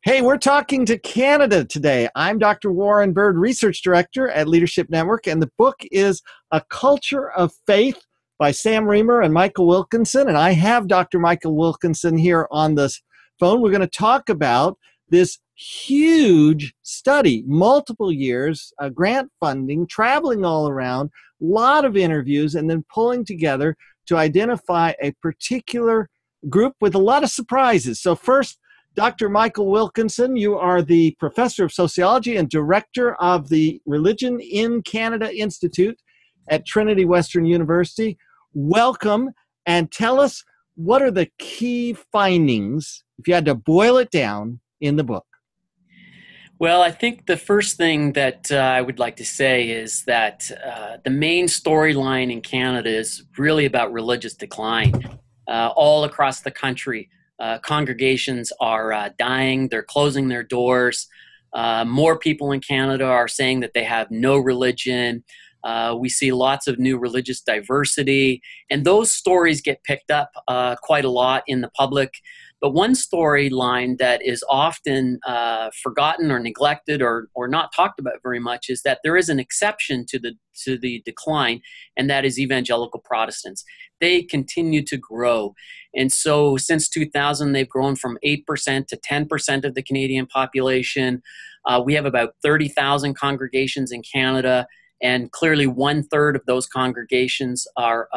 Hey, we're talking to Canada today. I'm Dr. Warren Bird, Research Director at Leadership Network, and the book is A Culture of Faith by Sam Reimer and Michael Wilkinson. And I have Dr. Michael Wilkinson here on the phone. We're going to talk about this huge study, multiple years, grant funding, traveling all around, a lot of interviews, and then pulling together to identify a particular group with a lot of surprises. So first, Dr. Michael Wilkinson, you are the Professor of Sociology and Director of the Religion in Canada Institute at Trinity Western University. Welcome, and tell us, what are the key findings, if you had to boil it down, in the book? Well, I think the first thing that I would like to say is that the main storyline in Canada is really about religious decline. All across the country, congregations are dying, they're closing their doors. More people in Canada are saying that they have no religion. We see lots of new religious diversity, and those stories get picked up quite a lot in the public. But one storyline that is often forgotten or neglected or not talked about very much is that there is an exception to the decline, and that is evangelical Protestants. They continue to grow. And so since 2000, they've grown from 8% to 10% of the Canadian population. We have about 30,000 congregations in Canada, and clearly 1/3 of those congregations are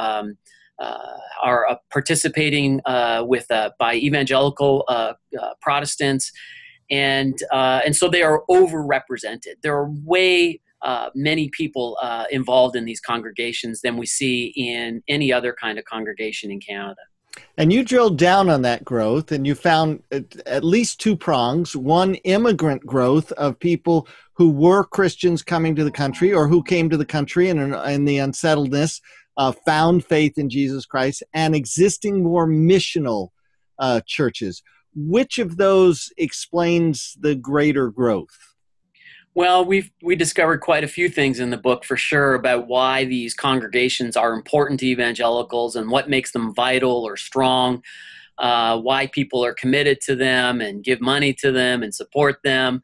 participating by evangelical Protestants, and so they are overrepresented. There are way many people involved in these congregations than we see in any other kind of congregation in Canada. And you drilled down on that growth, and you found at least two prongs. One, immigrant growth of people who were Christians coming to the country, or who came to the country and in the unsettledness found faith in Jesus Christ, and existing more missional churches. Which of those explains the greater growth? Well, we discovered quite a few things in the book, for sure, about why these congregations are important to evangelicals and what makes them vital or strong, why people are committed to them and give money to them and support them.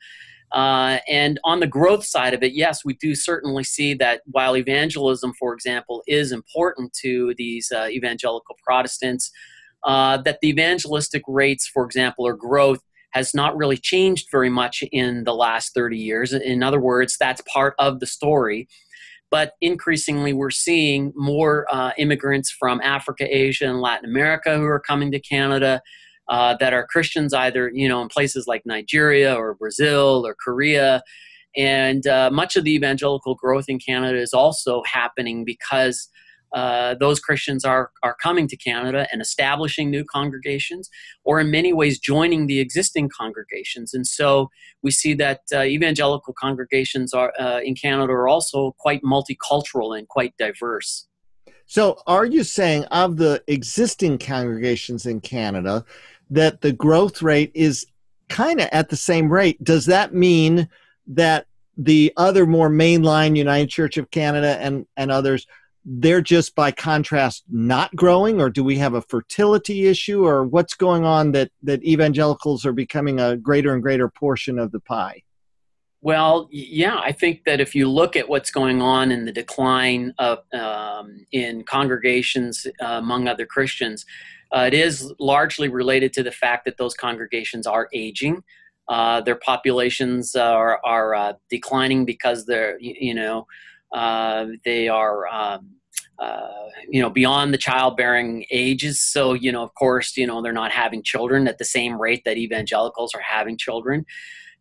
And on the growth side of it, yes, we do certainly see that while evangelism, for example, is important to these evangelical Protestants, that the evangelistic rates, for example, or growth, has not really changed very much in the last 30 years. In other words, that's part of the story. But increasingly, we're seeing more immigrants from Africa, Asia, and Latin America who are coming to Canada that are Christians, either in places like Nigeria or Brazil or Korea. And much of the evangelical growth in Canada is also happening because those Christians are coming to Canada and establishing new congregations, or in many ways joining the existing congregations. And so we see that evangelical congregations in Canada are also quite multicultural and quite diverse. So are you saying, of the existing congregations in Canada, that the growth rate is kind of at the same rate? Does that mean that the other more mainline United Church of Canada and others, they're just by contrast not growing? Or do we have a fertility issue, or what's going on that evangelicals are becoming a greater and greater portion of the pie? Well, yeah, I think that if you look at what's going on in the decline of in congregations among other Christians, it is largely related to the fact that those congregations are aging. Their populations are declining because they are beyond the childbearing ages. So, of course, they're not having children at the same rate that evangelicals are having children.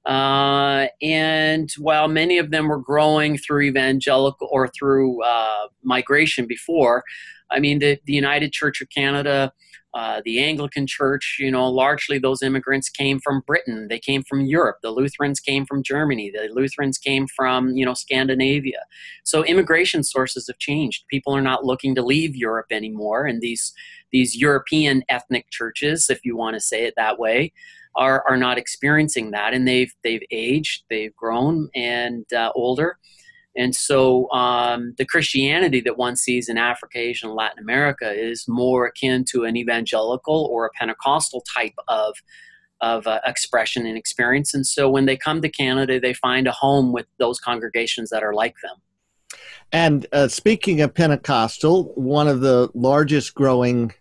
And while many of them were growing through evangelical or through migration before, I mean, the United Church of Canada, the Anglican Church, largely those immigrants came from Britain. They came from Europe. The Lutherans came from Germany. The Lutherans came from, Scandinavia. So immigration sources have changed. People are not looking to leave Europe anymore. And these European ethnic churches, if you want to say it that way, are not experiencing that. And they've aged, they've grown and older. And so the Christianity that one sees in Africa, Asia, and Latin America is more akin to an evangelical or a Pentecostal type of expression and experience. And so when they come to Canada, they find a home with those congregations that are like them. And speaking of Pentecostal, one of the largest growing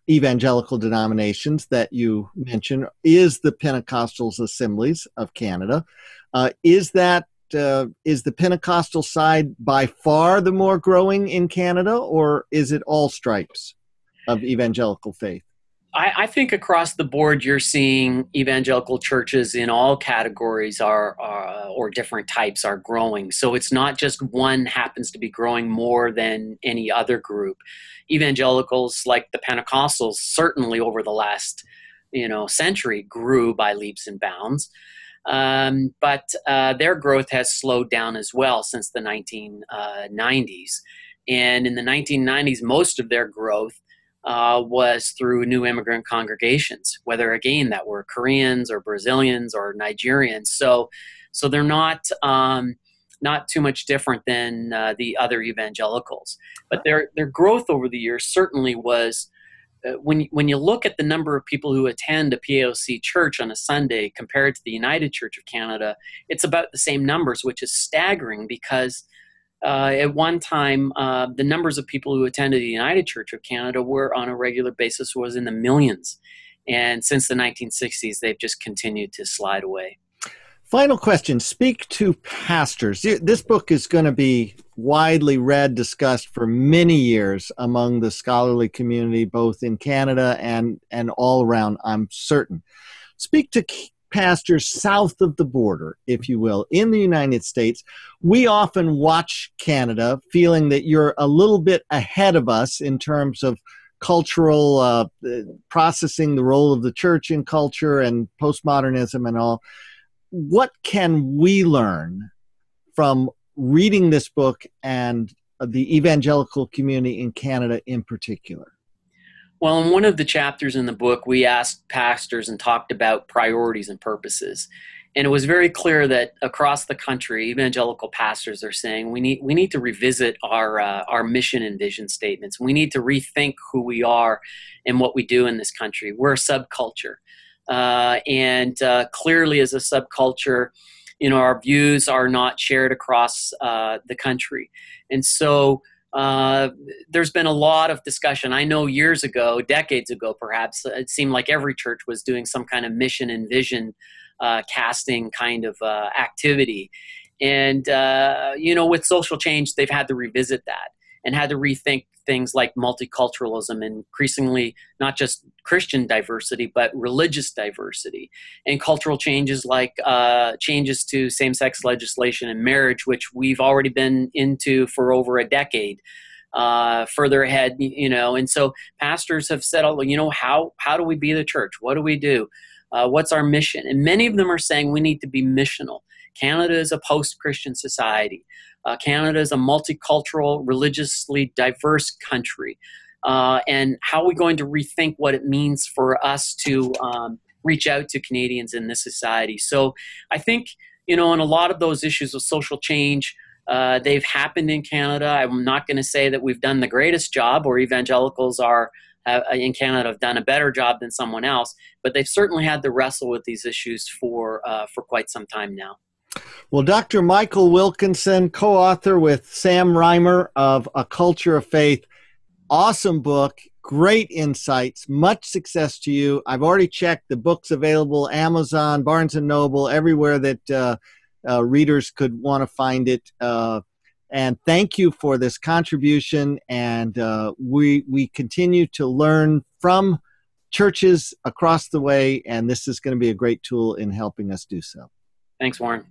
evangelical denominations that you mentioned is the Pentecostals Assemblies of Canada. Is the Pentecostal side by far the more growing in Canada, or is it all stripes of evangelical faith? I think across the board, you're seeing evangelical churches in all categories or different types are growing. So it's not just one happens to be growing more than any other group. Evangelicals like the Pentecostals certainly over the last century grew by leaps and bounds. But their growth has slowed down as well since the 1990s. And in the 1990s, most of their growth was through new immigrant congregations, whether again that were Koreans or Brazilians or Nigerians. So they're not too much different than the other evangelicals. But their growth over the years certainly was. When you look at the number of people who attend a PAOC church on a Sunday compared to the United Church of Canada, it's about the same numbers, which is staggering because at one time, the numbers of people who attended the United Church of Canada were on a regular basis was in the millions. And since the 1960s, they've just continued to slide away. Final question. Speak to pastors. This book is going to be widely read, discussed for many years among the scholarly community, both in Canada and all around, I'm certain. Speak to pastors south of the border, if you will, in the United States. We often watch Canada feeling that you're a little bit ahead of us in terms of cultural processing the role of the church in culture and postmodernism and all. What can we learn from reading this book and the evangelical community in Canada in particular? Well, in one of the chapters in the book, we asked pastors and talked about priorities and purposes. And it was very clear that across the country, evangelical pastors are saying we need to revisit our mission and vision statements. We need to rethink who we are and what we do in this country. We're a subculture. And clearly as a subculture, our views are not shared across the country. And so there's been a lot of discussion. I know years ago, decades ago perhaps, it seemed like every church was doing some kind of mission and vision casting kind of activity. And, with social change, they've had to revisit that and had to rethink things like multiculturalism, increasingly not just Christian diversity, but religious diversity, and cultural changes like changes to same-sex legislation and marriage, which we've already been into for over a decade, further ahead, and so pastors have said, how do we be the church? What do we do? What's our mission? And many of them are saying we need to be missional. Canada is a post-Christian society. Canada is a multicultural, religiously diverse country. And how are we going to rethink what it means for us to reach out to Canadians in this society? So I think, in a lot of those issues of social change, they've happened in Canada. I'm not going to say that we've done the greatest job or evangelicals in Canada have done a better job than someone else, but they've certainly had to wrestle with these issues for quite some time now. Well, Dr. Michael Wilkinson, co-author with Sam Reimer of A Culture of Faith, awesome book, great insights, much success to you. I've already checked the book's available, Amazon, Barnes & Noble, everywhere that readers could want to find it. And thank you for this contribution. And we continue to learn from churches across the way, and this is going to be a great tool in helping us do so. Thanks, Warren.